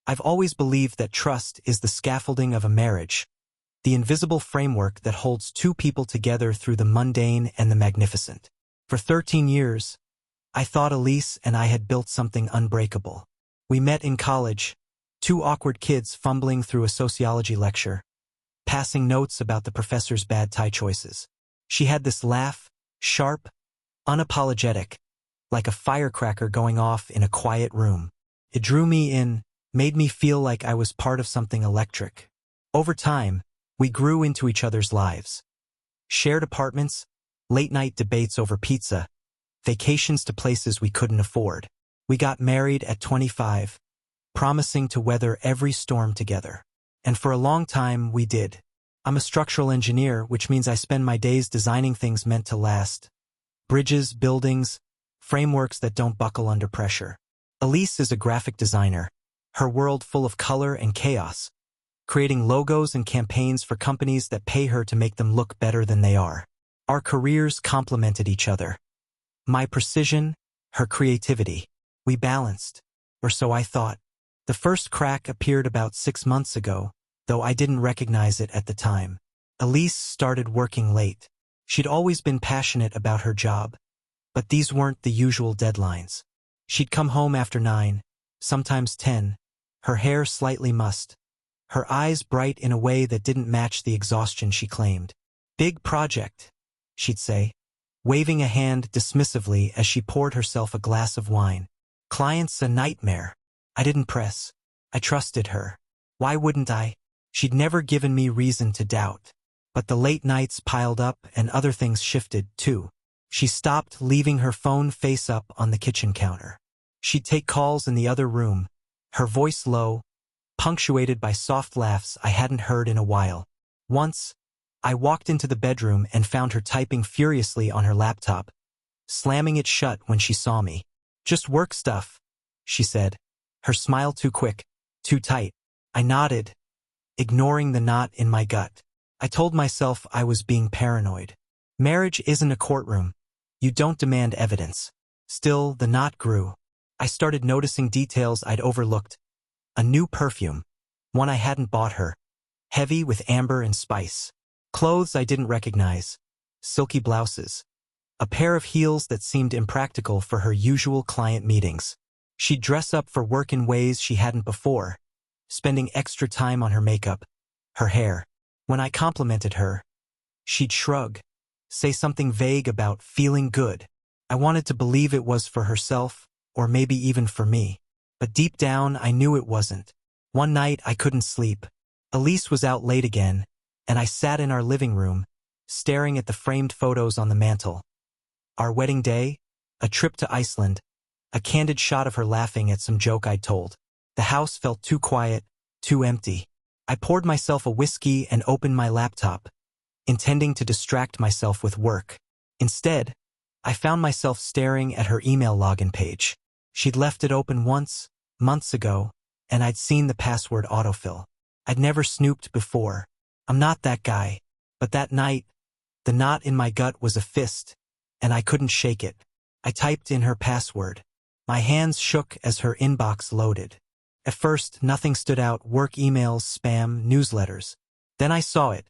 I've always believed that trust is the scaffolding of a marriage, the invisible framework that holds two people together through the mundane and the magnificent. For 13 years, I thought Elise and I had built something unbreakable. We met in college, two awkward kids fumbling through a sociology lecture, passing notes about the professor's bad tie choices. She had this laugh, sharp, unapologetic, like a firecracker going off in a quiet room. It drew me in, made me feel like I was part of something electric. Over time, we grew into each other's lives. Shared apartments, late-night debates over pizza, vacations to places we couldn't afford. We got married at 25, promising to weather every storm together. And for a long time, we did. I'm a structural engineer, which means I spend my days designing things meant to last. Bridges, buildings, frameworks that don't buckle under pressure. Elise is a graphic designer, her world full of color and chaos, creating logos and campaigns for companies that pay her to make them look better than they are. Our careers complemented each other. My precision, her creativity. We balanced, or so I thought. The first crack appeared about 6 months ago, though I didn't recognize it at the time. Elise started working late. She'd always been passionate about her job, but these weren't the usual deadlines. She'd come home after 9, sometimes 10, her hair slightly mussed, her eyes bright in a way that didn't match the exhaustion she claimed. "Big project," she'd say, waving a hand dismissively as she poured herself a glass of wine. "Clients a nightmare." I didn't press. I trusted her. Why wouldn't I? She'd never given me reason to doubt. But the late nights piled up and other things shifted, too. She stopped, leaving her phone face up on the kitchen counter. She'd take calls in the other room, her voice low, punctuated by soft laughs I hadn't heard in a while. Once, I walked into the bedroom and found her typing furiously on her laptop, slamming it shut when she saw me. "Just work stuff," she said, her smile too quick, too tight. I nodded, ignoring the knot in my gut. I told myself I was being paranoid. Marriage isn't a courtroom. You don't demand evidence. Still, the knot grew. I started noticing details I'd overlooked. A new perfume, one I hadn't bought her, heavy with amber and spice. Clothes I didn't recognize, silky blouses. A pair of heels that seemed impractical for her usual client meetings. She'd dress up for work in ways she hadn't before, spending extra time on her makeup, her hair. When I complimented her, she'd shrug, say something vague about feeling good. I wanted to believe it was for herself, or maybe even for me. But deep down, I knew it wasn't. One night, I couldn't sleep. Elise was out late again, and I sat in our living room, staring at the framed photos on the mantel. Our wedding day, a trip to Iceland, a candid shot of her laughing at some joke I'd told. The house felt too quiet, too empty. I poured myself a whiskey and opened my laptop, intending to distract myself with work. Instead, I found myself staring at her email login page. She'd left it open once, months ago, and I'd seen the password autofill. I'd never snooped before. I'm not that guy. But that night, the knot in my gut was a fist, and I couldn't shake it. I typed in her password. My hands shook as her inbox loaded. At first, nothing stood out: work emails, spam, newsletters. Then I saw it.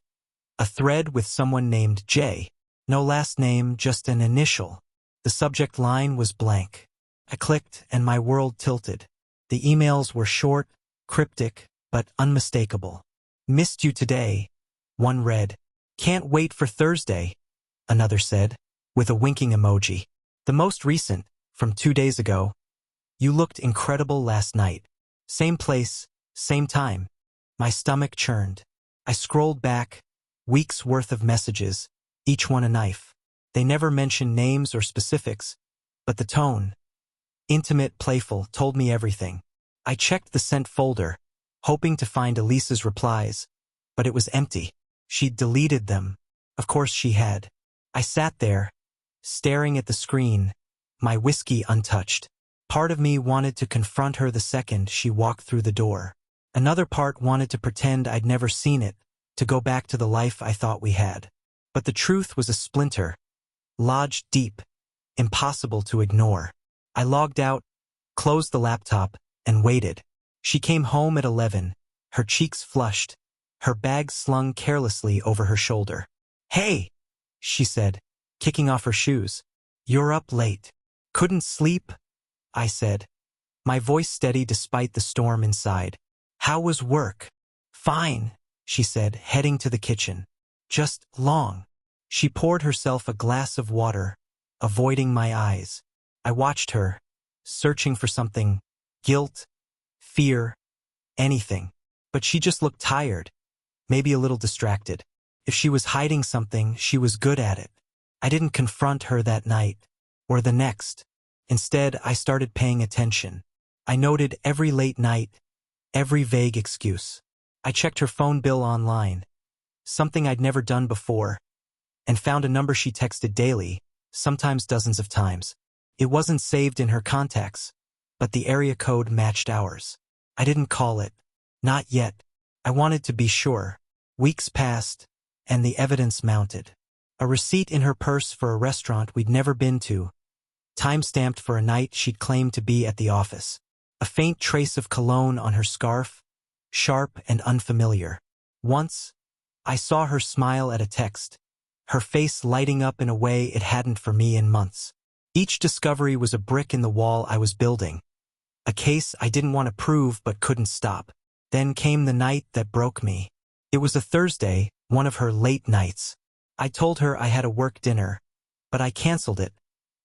A thread with someone named J. No last name, just an initial. The subject line was blank. I clicked and my world tilted. The emails were short, cryptic, but unmistakable. "Missed you today," one read. "Can't wait for Thursday," another said, with a winking emoji. The most recent, from 2 days ago: "You looked incredible last night." Same place, same time. My stomach churned. I scrolled back, weeks worth of messages, each one a knife. They never mentioned names or specifics, but the tone, intimate, playful, told me everything. I checked the sent folder, hoping to find Elise's replies, but it was empty. She'd deleted them. Of course she had. I sat there, staring at the screen, my whiskey untouched. Part of me wanted to confront her the second she walked through the door. Another part wanted to pretend I'd never seen it, to go back to the life I thought we had. But the truth was a splinter, lodged deep, impossible to ignore. I logged out, closed the laptop, and waited. She came home at 11, her cheeks flushed, her bag slung carelessly over her shoulder. "Hey," she said, kicking off her shoes. "You're up late." "Couldn't sleep," I said, my voice steady despite the storm inside. "How was work?" "Fine," she said, heading to the kitchen. "Just long." She poured herself a glass of water, avoiding my eyes. I watched her, searching for something, guilt, fear, anything. But she just looked tired, maybe a little distracted. If she was hiding something, she was good at it. I didn't confront her that night, or the next. Instead, I started paying attention. I noted every late night, every vague excuse. I checked her phone bill online, something I'd never done before, and found a number she texted daily, sometimes dozens of times. It wasn't saved in her contacts, but the area code matched ours. I didn't call it. Not yet. I wanted to be sure. Weeks passed, and the evidence mounted. A receipt in her purse for a restaurant we'd never been to, time-stamped for a night she'd claimed to be at the office. A faint trace of cologne on her scarf, sharp and unfamiliar. Once, I saw her smile at a text, her face lighting up in a way it hadn't for me in months. Each discovery was a brick in the wall I was building, a case I didn't want to prove but couldn't stop. Then came the night that broke me. It was a Thursday, one of her late nights. I told her I had a work dinner, but I canceled it,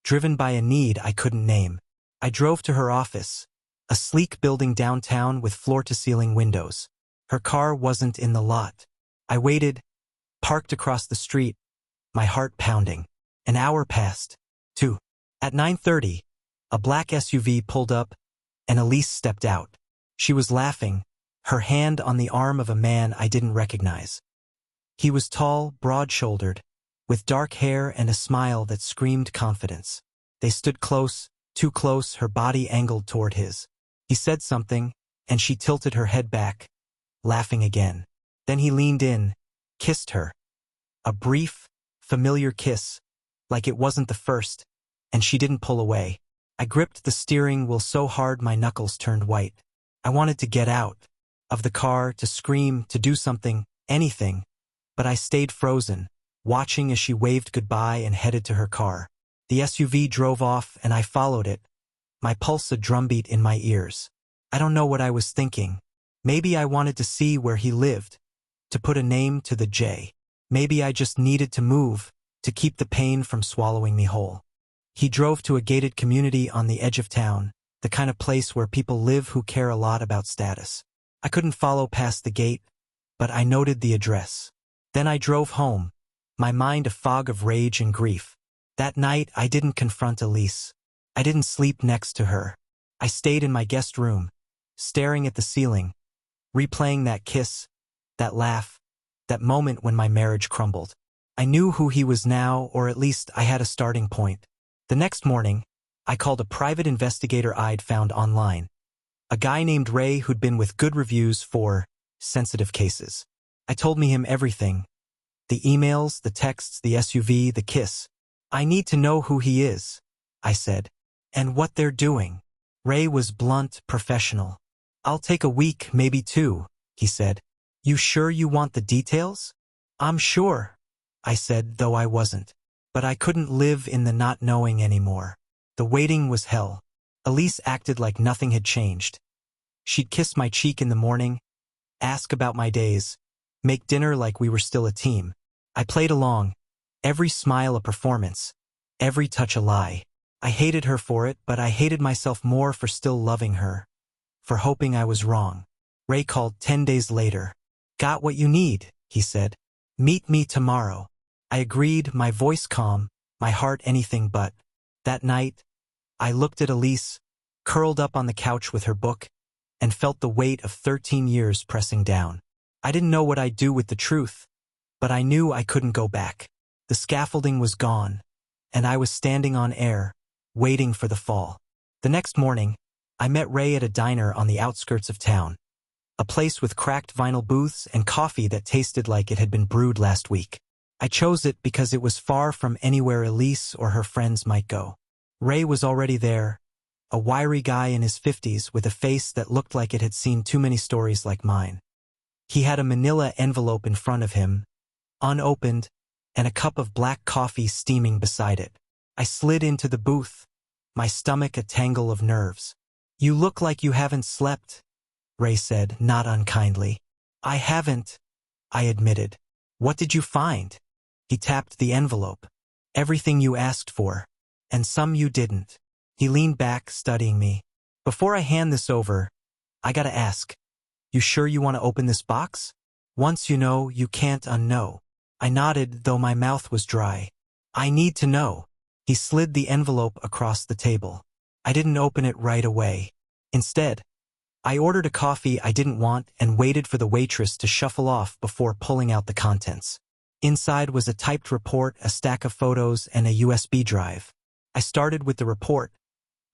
driven by a need I couldn't name. I drove to her office, a sleek building downtown with floor-to-ceiling windows. Her car wasn't in the lot. I waited, parked across the street, my heart pounding. An hour passed. 2. At 9:30, a black SUV pulled up, and Elise stepped out. She was laughing, her hand on the arm of a man I didn't recognize. He was tall, broad-shouldered, with dark hair and a smile that screamed confidence. They stood close, too close, her body angled toward his. He said something, and she tilted her head back, laughing again. Then he leaned in, kissed her. A brief, familiar kiss, like it wasn't the first, and she didn't pull away. I gripped the steering wheel so hard my knuckles turned white. I wanted to get out of the car, to scream, to do something, anything, but I stayed frozen, watching as she waved goodbye and headed to her car. The SUV drove off and I followed it, my pulse a drumbeat in my ears. I don't know what I was thinking. Maybe I wanted to see where he lived, to put a name to the J. Maybe I just needed to move, to keep the pain from swallowing me whole. He drove to a gated community on the edge of town, the kind of place where people live who care a lot about status. I couldn't follow past the gate, but I noted the address. Then I drove home, my mind a fog of rage and grief. That night I didn't confront Elise. I didn't sleep next to her. I stayed in my guest room, staring at the ceiling, replaying that kiss, that laugh, that moment when my marriage crumbled. I knew who he was now, or at least I had a starting point. The next morning, I called a private investigator I'd found online, a guy named Ray who'd been with good reviews for sensitive cases. I told him everything, the emails, the texts, the SUV, the kiss. "I need to know who he is," I said, "and what they're doing." Ray was blunt, professional. "I'll take a week, maybe 2, he said. "You sure you want the details?" "I'm sure," I said, though I wasn't. But I couldn't live in the not knowing anymore. The waiting was hell. Elise acted like nothing had changed. She'd kiss my cheek in the morning, ask about my days, make dinner like we were still a team. I played along, every smile a performance, every touch a lie. I hated her for it, but I hated myself more for still loving her, for hoping I was wrong. Ray called 10 days later. "Got what you need," he said. "Meet me tomorrow." I agreed, my voice calm, my heart anything but. That night, I looked at Elise, curled up on the couch with her book, and felt the weight of 13 years pressing down. I didn't know what I'd do with the truth, but I knew I couldn't go back. The scaffolding was gone, and I was standing on air, waiting for the fall. The next morning, I met Ray at a diner on the outskirts of town, a place with cracked vinyl booths and coffee that tasted like it had been brewed last week. I chose it because it was far from anywhere Elise or her friends might go. Ray was already there, a wiry guy in his 50s with a face that looked like it had seen too many stories like mine. He had a manila envelope in front of him, unopened, and a cup of black coffee steaming beside it. I slid into the booth, my stomach a tangle of nerves. "You look like you haven't slept," Ray said, not unkindly. "I haven't," I admitted. "What did you find?" He tapped the envelope. "Everything you asked for, and some you didn't." He leaned back, studying me. "Before I hand this over, I gotta ask, you sure you want to open this box? Once you know, you can't unknow." I nodded, though my mouth was dry. "I need to know." He slid the envelope across the table. I didn't open it right away. Instead, I ordered a coffee I didn't want and waited for the waitress to shuffle off before pulling out the contents. Inside was a typed report, a stack of photos, and a USB drive. I started with the report,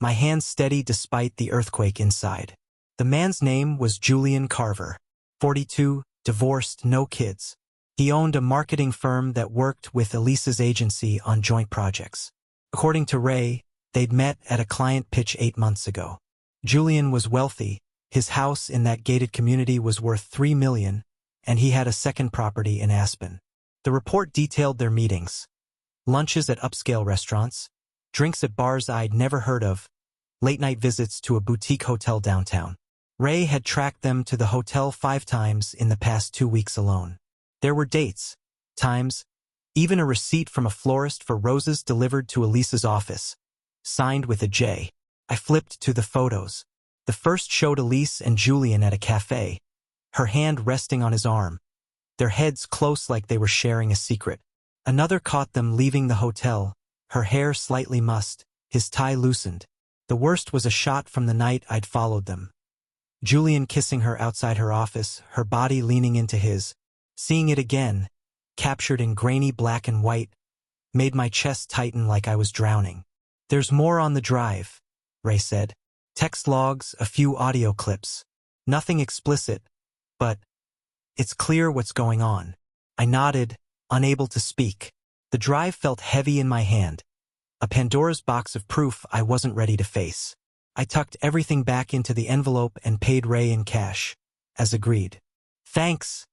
my hands steady despite the earthquake inside. The man's name was Julian Carver, 42, divorced, no kids. He owned a marketing firm that worked with Elisa's agency on joint projects. According to Ray, they'd met at a client pitch 8 months ago. Julian was wealthy. His house in that gated community was worth $3 million, and he had a second property in Aspen. The report detailed their meetings: lunches at upscale restaurants, drinks at bars I'd never heard of, late-night visits to a boutique hotel downtown. Ray had tracked them to the hotel 5 times in the past 2 weeks alone. There were dates, times, even a receipt from a florist for roses delivered to Elisa's office, signed with a J. I flipped to the photos. The first showed Elise and Julian at a cafe, her hand resting on his arm, their heads close like they were sharing a secret. Another caught them leaving the hotel, her hair slightly mussed, his tie loosened. The worst was a shot from the night I'd followed them. Julian kissing her outside her office, her body leaning into his. Seeing it again, captured in grainy black and white, made my chest tighten like I was drowning. "There's more on the drive," Ray said. "Text logs, a few audio clips. Nothing explicit, but it's clear what's going on." I nodded, unable to speak. The drive felt heavy in my hand, a Pandora's box of proof I wasn't ready to face. I tucked everything back into the envelope and paid Ray in cash, as agreed. "Thanks,"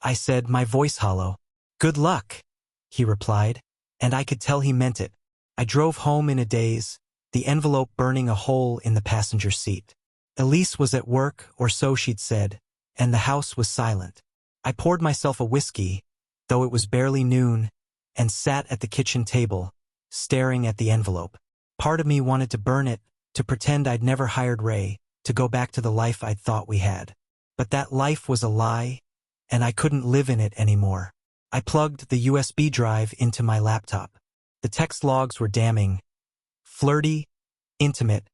I said, my voice hollow. "Good luck," he replied, and I could tell he meant it. I drove home in a daze, the envelope burning a hole in the passenger seat. Elise was at work, or so she'd said, and the house was silent. I poured myself a whiskey, though it was barely noon, and sat at the kitchen table, staring at the envelope. Part of me wanted to burn it, to pretend I'd never hired Ray, to go back to the life I'd thought we had. But that life was a lie, and I couldn't live in it anymore. I plugged the USB drive into my laptop. The text logs were damning, flirty, intimate,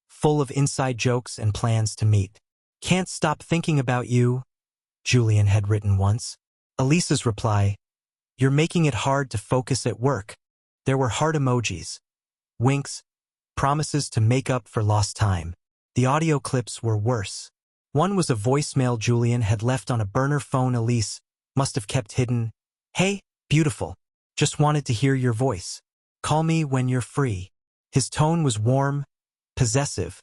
full of inside jokes and plans to meet. "Can't stop thinking about you," Julian had written once. Elisa's reply, "You're making it hard to focus at work." There were heart emojis, winks, promises to make up for lost time. The audio clips were worse. One was a voicemail Julian had left on a burner phone Elise must have kept hidden. "Hey, beautiful. Just wanted to hear your voice. Call me when you're free." His tone was warm, possessive,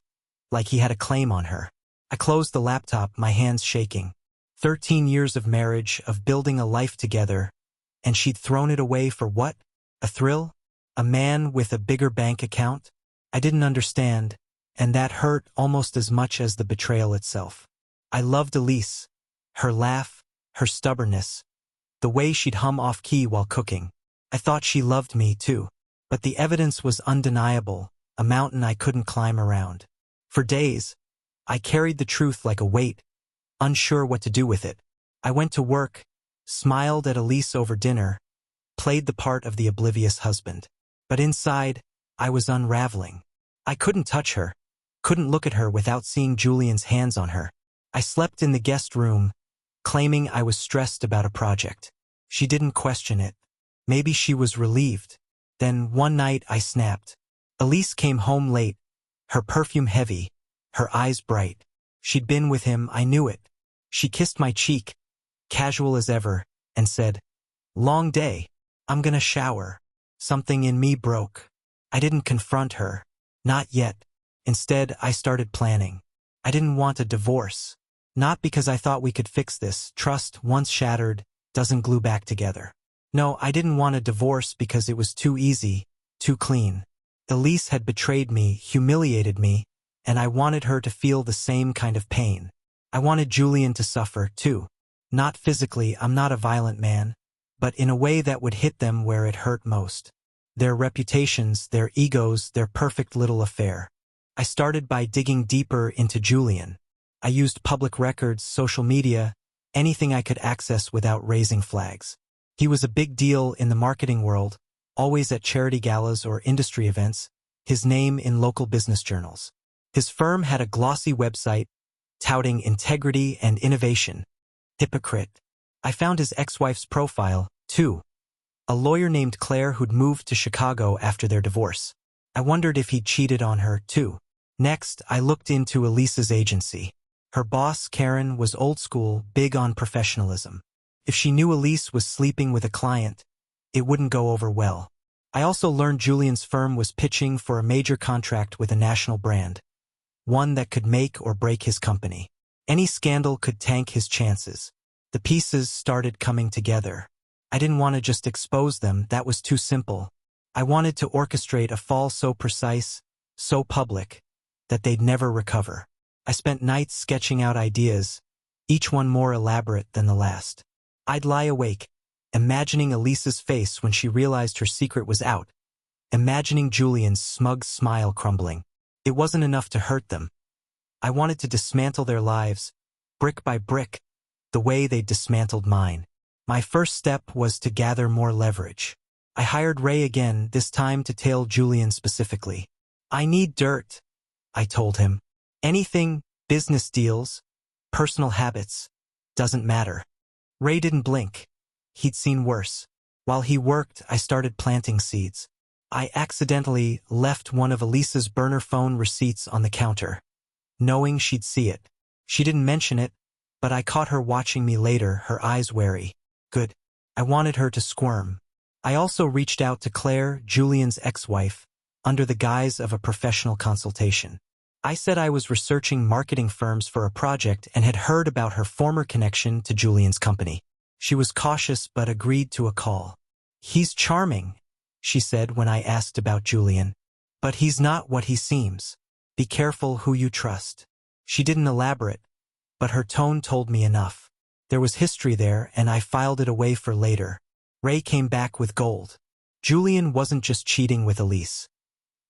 like he had a claim on her. I closed the laptop, my hands shaking. 13 years of marriage, of building a life together, and she'd thrown it away for what? A thrill? A man with a bigger bank account? I didn't understand, and that hurt almost as much as the betrayal itself. I loved Elise, her laugh, her stubbornness, the way she'd hum off-key while cooking. I thought she loved me too. But the evidence was undeniable, a mountain I couldn't climb around. For days, I carried the truth like a weight, unsure what to do with it. I went to work, smiled at Elise over dinner, played the part of the oblivious husband. But inside, I was unraveling. I couldn't touch her, couldn't look at her without seeing Julian's hands on her. I slept in the guest room, claiming I was stressed about a project. She didn't question it. Maybe she was relieved. Then one night I snapped. Elise came home late, her perfume heavy, her eyes bright. She'd been with him, I knew it. She kissed my cheek, casual as ever, and said, "Long day. I'm gonna shower." Something in me broke. I didn't confront her. Not yet. Instead, I started planning. I didn't want a divorce. Not because I thought we could fix this. Trust, once shattered, doesn't glue back together. No, I didn't want a divorce because it was too easy, too clean. Elise had betrayed me, humiliated me, and I wanted her to feel the same kind of pain. I wanted Julian to suffer, too. Not physically, I'm not a violent man, but in a way that would hit them where it hurt most. Their reputations, their egos, their perfect little affair. I started by digging deeper into Julian. I used public records, social media, anything I could access without raising flags. He was a big deal in the marketing world, always at charity galas or industry events, his name in local business journals. His firm had a glossy website touting integrity and innovation. Hypocrite. I found his ex-wife's profile, too. A lawyer named Claire who'd moved to Chicago after their divorce. I wondered if he'd cheated on her, too. Next, I looked into Elise's agency. Her boss, Karen, was old school, big on professionalism. If she knew Elise was sleeping with a client, it wouldn't go over well. I also learned Julian's firm was pitching for a major contract with a national brand, one that could make or break his company. Any scandal could tank his chances. The pieces started coming together. I didn't want to just expose them, that was too simple. I wanted to orchestrate a fall so precise, so public, that they'd never recover. I spent nights sketching out ideas, each one more elaborate than the last. I'd lie awake, imagining Elise's face when she realized her secret was out, imagining Julian's smug smile crumbling. It wasn't enough to hurt them. I wanted to dismantle their lives, brick by brick, the way they dismantled mine. My first step was to gather more leverage. I hired Ray again, this time to tail Julian specifically. I need dirt, I told him. Anything, business deals, personal habits, doesn't matter. Ray didn't blink. He'd seen worse. While he worked, I started planting seeds. I accidentally left one of Elise's burner phone receipts on the counter, knowing she'd see it. She didn't mention it, but I caught her watching me later, her eyes wary. Good. I wanted her to squirm. I also reached out to Claire, Julian's ex-wife, under the guise of a professional consultation. I said I was researching marketing firms for a project and had heard about her former connection to Julian's company. She was cautious but agreed to a call. He's charming, she said when I asked about Julian. But he's not what he seems. Be careful who you trust. She didn't elaborate, but her tone told me enough. There was history there, and I filed it away for later. Ray came back with gold. Julian wasn't just cheating with Elise.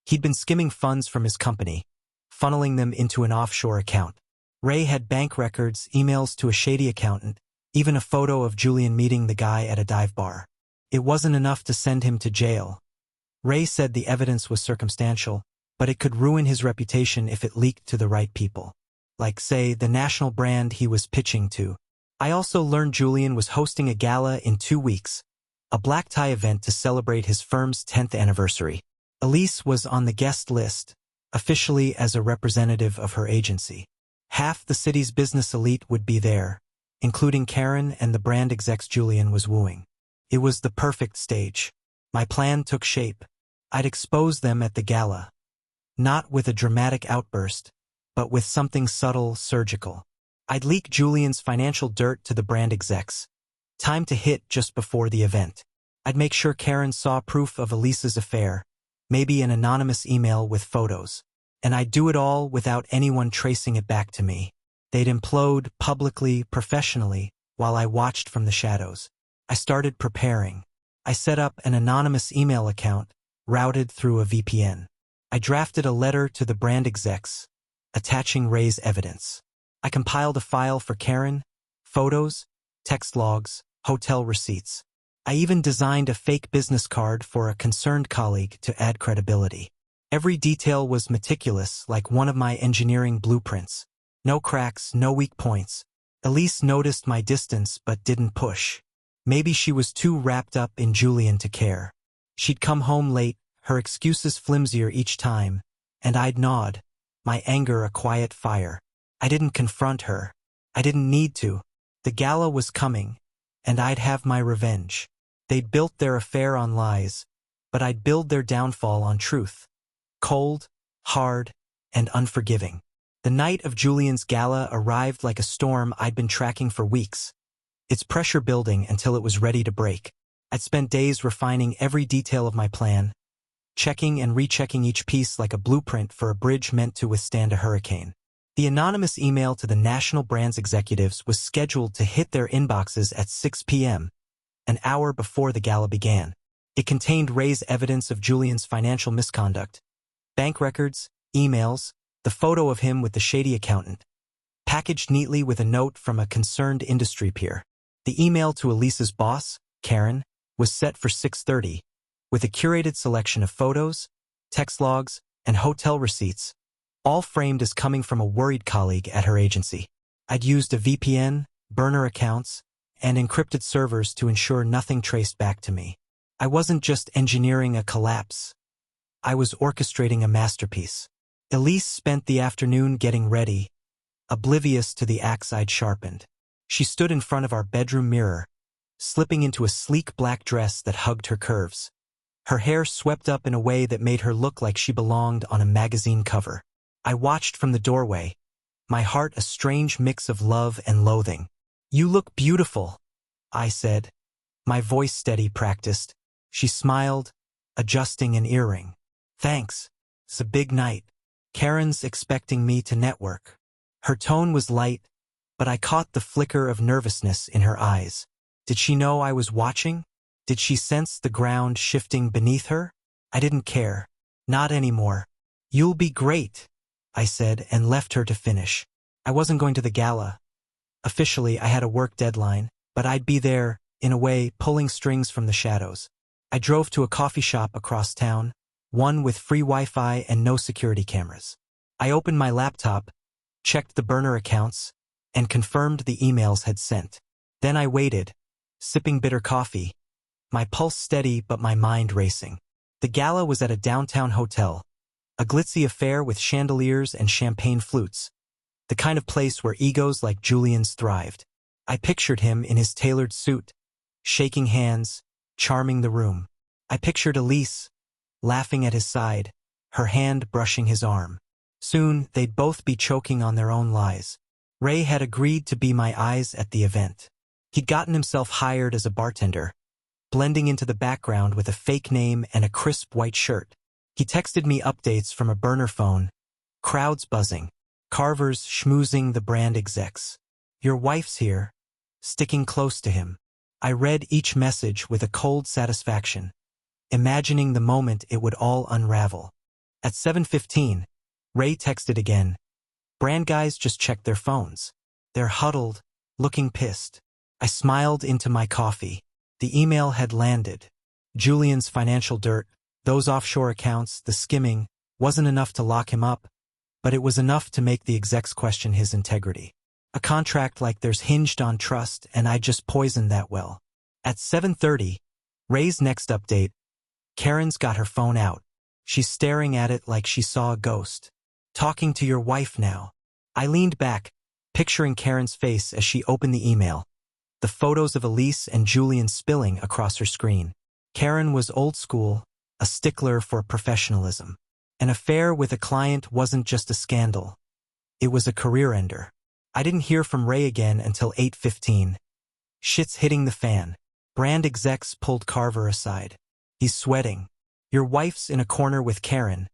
He'd been skimming funds from his company, funneling them into an offshore account. Ray had bank records, emails to a shady accountant, even a photo of Julian meeting the guy at a dive bar. It wasn't enough to send him to jail. Ray said the evidence was circumstantial, but it could ruin his reputation if it leaked to the right people. Like, say, the national brand he was pitching to. I also learned Julian was hosting a gala in 2 weeks, a black tie event to celebrate his firm's 10th anniversary. Elise was on the guest list, officially as a representative of her agency. Half the city's business elite would be there, including Karen and the brand execs Julian was wooing. It was the perfect stage. My plan took shape. I'd expose them at the gala. Not with a dramatic outburst, but with something subtle, surgical. I'd leak Julian's financial dirt to the brand execs. Time to hit just before the event. I'd make sure Karen saw proof of Elise's affair, maybe an anonymous email with photos. And I'd do it all without anyone tracing it back to me. They'd implode publicly, professionally, while I watched from the shadows. I started preparing. I set up an anonymous email account, routed through a VPN. I drafted a letter to the brand execs, attaching Ray's evidence. I compiled a file for Karen, photos, text logs, hotel receipts. I even designed a fake business card for a concerned colleague to add credibility. Every detail was meticulous, like one of my engineering blueprints. No cracks, no weak points. Elise noticed my distance but didn't push. Maybe she was too wrapped up in Julian to care. She'd come home late, her excuses flimsier each time, and I'd nod, my anger a quiet fire. I didn't confront her. I didn't need to. The gala was coming, and I'd have my revenge. They'd built their affair on lies, but I'd build their downfall on truth. Cold, hard, and unforgiving. The night of Julian's gala arrived like a storm I'd been tracking for weeks, its pressure building until it was ready to break. I'd spent days refining every detail of my plan, checking and rechecking each piece like a blueprint for a bridge meant to withstand a hurricane. The anonymous email to the national brand's executives was scheduled to hit their inboxes at 6 p.m., an hour before the gala began. It contained Ray's evidence of Julian's financial misconduct, bank records, emails, the photo of him with the shady accountant, packaged neatly with a note from a concerned industry peer. The email to Elise's boss, Karen, was set for 6:30, with a curated selection of photos, text logs, and hotel receipts, all framed as coming from a worried colleague at her agency. I'd used a VPN, burner accounts, and encrypted servers to ensure nothing traced back to me. I wasn't just engineering a collapse. I was orchestrating a masterpiece. Elise spent the afternoon getting ready, oblivious to the axe I'd sharpened. She stood in front of our bedroom mirror, slipping into a sleek black dress that hugged her curves. Her hair swept up in a way that made her look like she belonged on a magazine cover. I watched from the doorway, my heart a strange mix of love and loathing. "You look beautiful," I said, my voice steady practiced. She smiled, adjusting an earring. "Thanks. It's a big night. Karen's expecting me to network." Her tone was light, but I caught the flicker of nervousness in her eyes. Did she know I was watching? Did she sense the ground shifting beneath her? I didn't care. Not anymore. "You'll be great," I said, and left her to finish. I wasn't going to the gala. Officially, I had a work deadline, but I'd be there, in a way, pulling strings from the shadows. I drove to a coffee shop across town, one with free Wi-Fi and no security cameras. I opened my laptop, checked the burner accounts, and confirmed the emails had sent. Then I waited, sipping bitter coffee, my pulse steady but my mind racing. The gala was at a downtown hotel, a glitzy affair with chandeliers and champagne flutes, the kind of place where egos like Julian's thrived. I pictured him in his tailored suit, shaking hands, charming the room. I pictured Elise, laughing at his side, her hand brushing his arm. Soon, they'd both be choking on their own lies. Ray had agreed to be my eyes at the event. He'd gotten himself hired as a bartender, blending into the background with a fake name and a crisp white shirt. He texted me updates from a burner phone, crowds buzzing, carvers schmoozing the brand execs. "Your wife's here," sticking close to him. I read each message with a cold satisfaction, imagining the moment it would all unravel. At 7:15, Ray texted again. "Brand guys just checked their phones. They're huddled, looking pissed." I smiled into my coffee. The email had landed. Julian's financial dirt, those offshore accounts, the skimming, wasn't enough to lock him up, but it was enough to make the execs question his integrity. A contract like theirs hinged on trust, and I just poisoned that well. At 7:30, Ray's next update, Karen's got her phone out. She's staring at it like she saw a ghost. "Talking to your wife now." I leaned back, picturing Karen's face as she opened the email, the photos of Elise and Julian spilling across her screen. Karen was old school, a stickler for professionalism. An affair with a client wasn't just a scandal. It was a career ender. I didn't hear from Ray again until 8:15. Shit's hitting the fan. Brand execs pulled Carver aside. "He's sweating. Your wife's in a corner with Karen.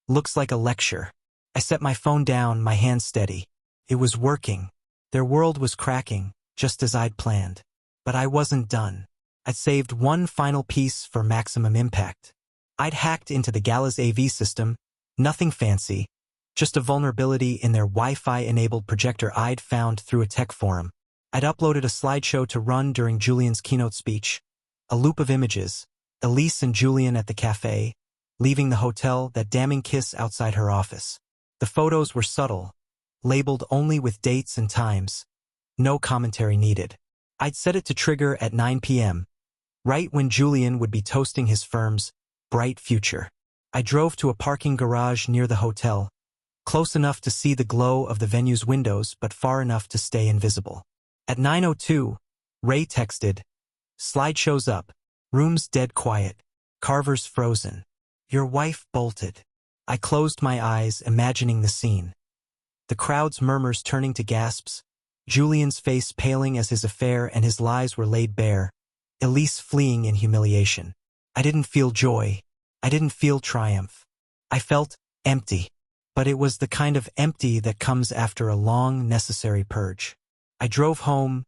Looks like a lecture." I set my phone down, my hand steady. It was working. Their world was cracking, just as I'd planned. But I wasn't done. I'd saved one final piece for maximum impact. I'd hacked into the gala's AV system, nothing fancy, just a vulnerability in their Wi-Fi-enabled projector I'd found through a tech forum. I'd uploaded a slideshow to run during Julian's keynote speech, a loop of images, Elise and Julian at the cafe, leaving the hotel, that damning kiss outside her office. The photos were subtle, labeled only with dates and times. No commentary needed. I'd set it to trigger at 9 p.m., right when Julian would be toasting his firm's bright future. I drove to a parking garage near the hotel, close enough to see the glow of the venue's windows but far enough to stay invisible. At 9:02, Ray texted, "Slideshow's up, room's dead quiet, Carver's frozen. Your wife bolted." I closed my eyes, imagining the scene. The crowd's murmurs turning to gasps, Julian's face paling as his affair and his lies were laid bare, Elise fleeing in humiliation. I didn't feel joy. I didn't feel triumph. I felt empty. But it was the kind of empty that comes after a long, necessary purge. I drove home,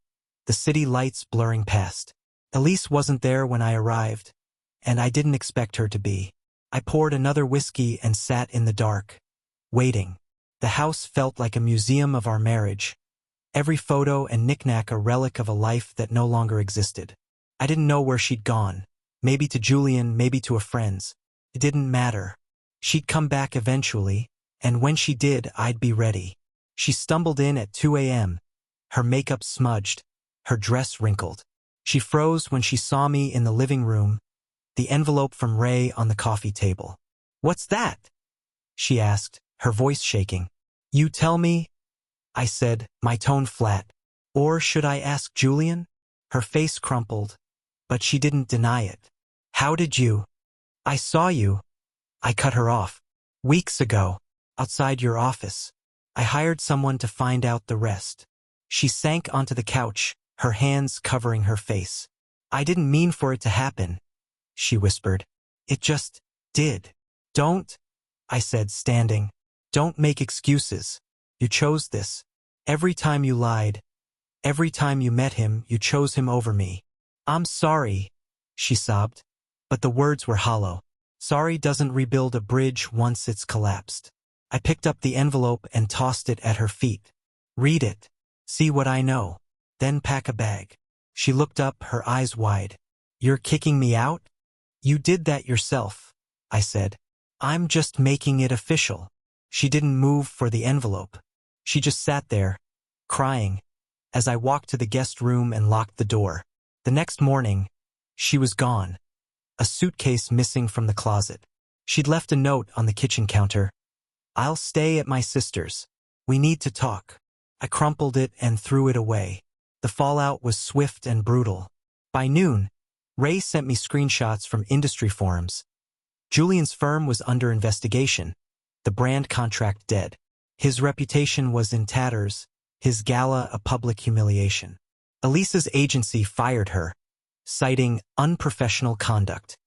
the city lights blurring past. Elise wasn't there when I arrived, and I didn't expect her to be. I poured another whiskey and sat in the dark, waiting. The house felt like a museum of our marriage, every photo and knickknack a relic of a life that no longer existed. I didn't know where she'd gone, maybe to Julian, maybe to a friend's. It didn't matter. She'd come back eventually, and when she did, I'd be ready. She stumbled in at 2 a.m., her makeup smudged, her dress wrinkled. She froze when she saw me in the living room, the envelope from Ray on the coffee table. "What's that?" she asked, her voice shaking. "You tell me," I said, my tone flat. "Or should I ask Julian?" Her face crumpled, but she didn't deny it. "How did you?" "I saw you." I cut her off. "Weeks ago. Outside your office. I hired someone to find out the rest." She sank onto the couch, her hands covering her face. "I didn't mean for it to happen," she whispered. "It just did." "Don't," I said, standing. "Don't make excuses. You chose this. Every time you lied, every time you met him, you chose him over me." "I'm sorry," she sobbed, but the words were hollow. Sorry doesn't rebuild a bridge once it's collapsed. I picked up the envelope and tossed it at her feet. "Read it. See what I know. Then pack a bag." She looked up, her eyes wide. "You're kicking me out?" "You did that yourself," I said. "I'm just making it official." She didn't move for the envelope. She just sat there, crying, as I walked to the guest room and locked the door. The next morning, she was gone. A suitcase missing from the closet. She'd left a note on the kitchen counter. "I'll stay at my sister's. We need to talk." I crumpled it and threw it away. The fallout was swift and brutal. By noon, Ray sent me screenshots from industry forums. Julian's firm was under investigation, the brand contract dead. His reputation was in tatters, his gala a public humiliation. Elisa's agency fired her, citing unprofessional conduct.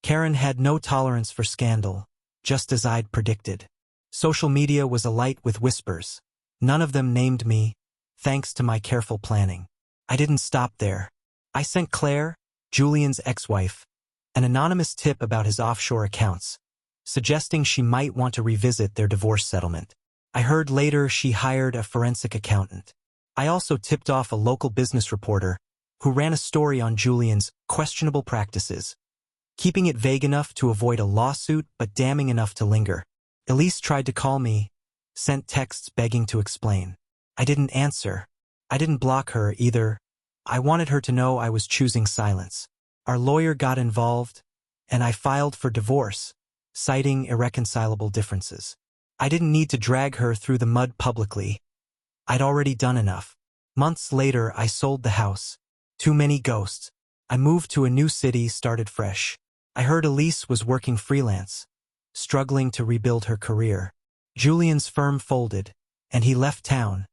Karen had no tolerance for scandal, just as I'd predicted. Social media was alight with whispers. None of them named me, thanks to my careful planning. I didn't stop there. I sent Claire, Julian's ex-wife, an anonymous tip about his offshore accounts, suggesting she might want to revisit their divorce settlement. I heard later she hired a forensic accountant. I also tipped off a local business reporter who ran a story on Julian's questionable practices, keeping it vague enough to avoid a lawsuit but damning enough to linger. Elise tried to call me, sent texts begging to explain. I didn't answer. I didn't block her either. I wanted her to know I was choosing silence. Our lawyer got involved, and I filed for divorce, citing irreconcilable differences. I didn't need to drag her through the mud publicly. I'd already done enough. Months later, I sold the house. Too many ghosts. I moved to a new city, started fresh. I heard Elise was working freelance, struggling to rebuild her career. Julian's firm folded, and he left town,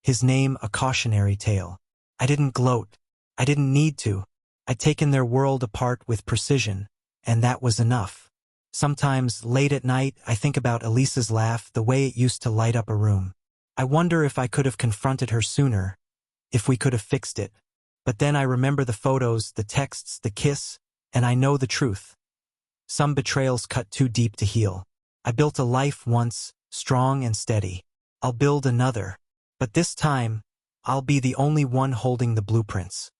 his name a cautionary tale. I didn't gloat. I didn't need to. I'd taken their world apart with precision, and that was enough. Sometimes, late at night, I think about Elisa's laugh, the way it used to light up a room. I wonder if I could have confronted her sooner, if we could have fixed it. But then I remember the photos, the texts, the kiss, and I know the truth. Some betrayals cut too deep to heal. I built a life once, strong and steady. I'll build another. But this time, I'll be the only one holding the blueprints.